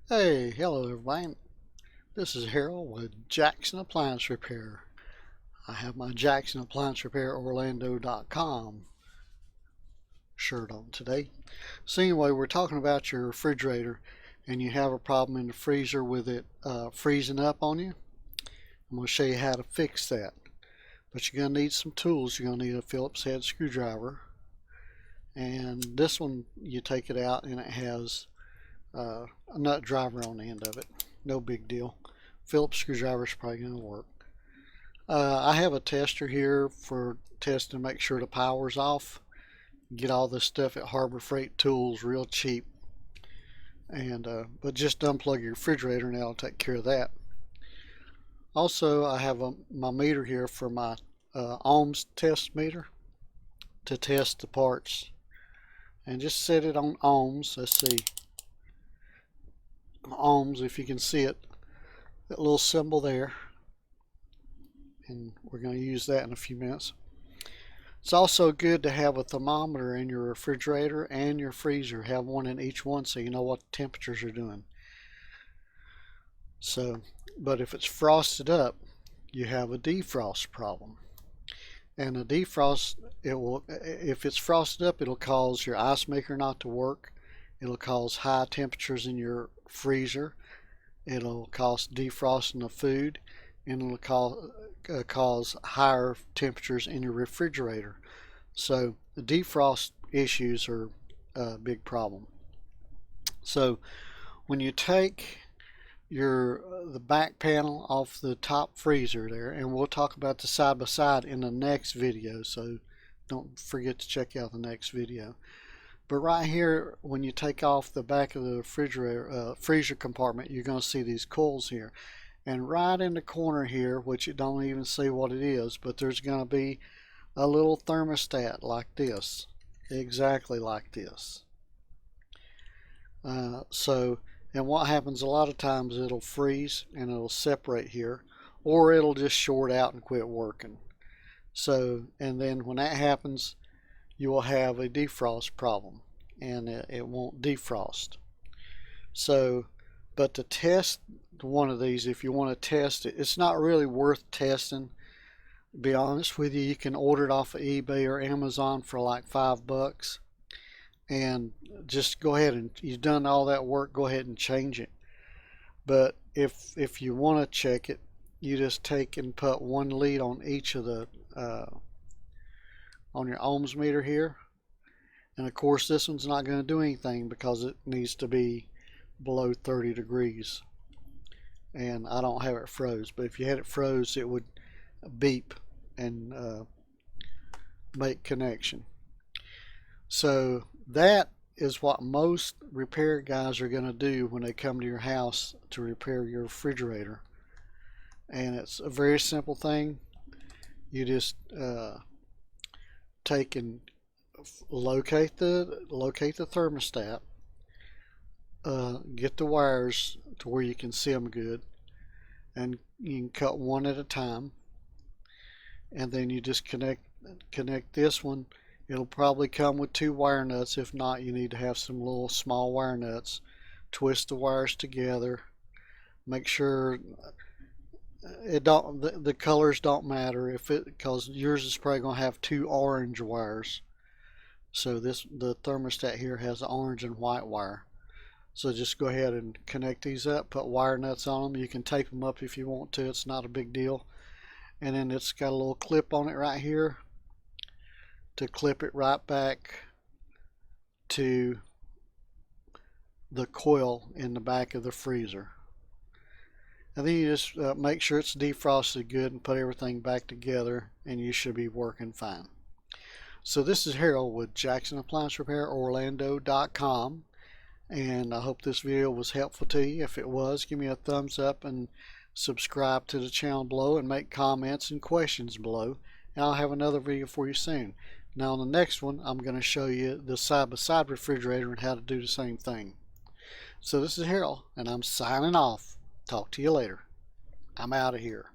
Hey, hello everybody. This is Harold with Jackson Appliance Repair. I have my Jackson Appliance Repair Orlando.com shirt on today. So anyway, we're talking about your refrigerator and you have a problem in the freezer with it freezing up on you. I'm going to show you how to fix that. But you're going to need some tools. You're going to need a Phillips head screwdriver. And this one, you take it out and it has a nut driver on the end of it. No big deal. Phillips screwdriver is probably going to work. I have a tester here for testing to make sure the power's off. Get all this stuff at Harbor Freight Tools real cheap. And but just unplug your refrigerator and that'll take care of that. Also, I have my meter here for my ohms test meter to test the parts. And just set it on ohms. Let's see. Ohms, if you can see it, that little symbol there, and we're going to use that in a few minutes. It's also good to have a thermometer in your refrigerator and your freezer. Have one in each one so you know what the temperatures are doing. So, but if it's frosted up, you have a defrost problem. And a defrost, if it's frosted up, it'll cause your ice maker not to work. It'll cause high temperatures in your freezer. It'll cause defrosting of food, and it'll cause higher temperatures in your refrigerator. So the defrost issues are a big problem. So when you take the back panel off the top freezer there, and we'll talk about the side by side in the next video, so don't forget to check out the next video. But right here, when you take off the back of the refrigerator freezer compartment, you're going to see these coils here. And right in the corner here, which you don't even see what it is, but there's going to be a little thermostat like this, exactly like this. And what happens a lot of times, it'll freeze and it'll separate here, or it'll just short out and quit working. So, and then when that happens, you will have a defrost problem and it won't defrost. So, but to test one of these, if you want to test it, it's not really worth testing. To be honest with you, you can order it off of eBay or Amazon for like $5 and just go ahead, and you've done all that work, go ahead and change it. But if you want to check it, you just take and put one lead on each of the on your ohms meter here. And of course this one's not going to do anything because it needs to be below 30 degrees, and I don't have it froze, but if you had it froze it would beep and make connection. So that is what most repair guys are going to do when they come to your house to repair your refrigerator, and it's a very simple thing. You just take and locate the thermostat, get the wires to where you can see them good, and you can cut one at a time, and then you just connect this one. It'll probably come with 2 wire nuts. If not, you need to have some little small wire nuts. Twist the wires together. Make sure the colors don't matter, because yours is probably going to have 2 orange wires. So the thermostat here has orange and white wire. So just go ahead and connect these up, put wire nuts on them. You can tape them up if you want to, it's not a big deal. And then it's got a little clip on it right here to clip it right back to the coil in the back of the freezer. And then you just make sure it's defrosted good and put everything back together, and you should be working fine. So this is Harold with Jackson Appliance Repair Orlando.com, and I hope this video was helpful to you. If it was, give me a thumbs up and subscribe to the channel below, and make comments and questions below, and I'll have another video for you soon. Now on the next one, I'm going to show you the side-by-side refrigerator and how to do the same thing. So this is Harold, and I'm signing off. Talk to you later. I'm out of here.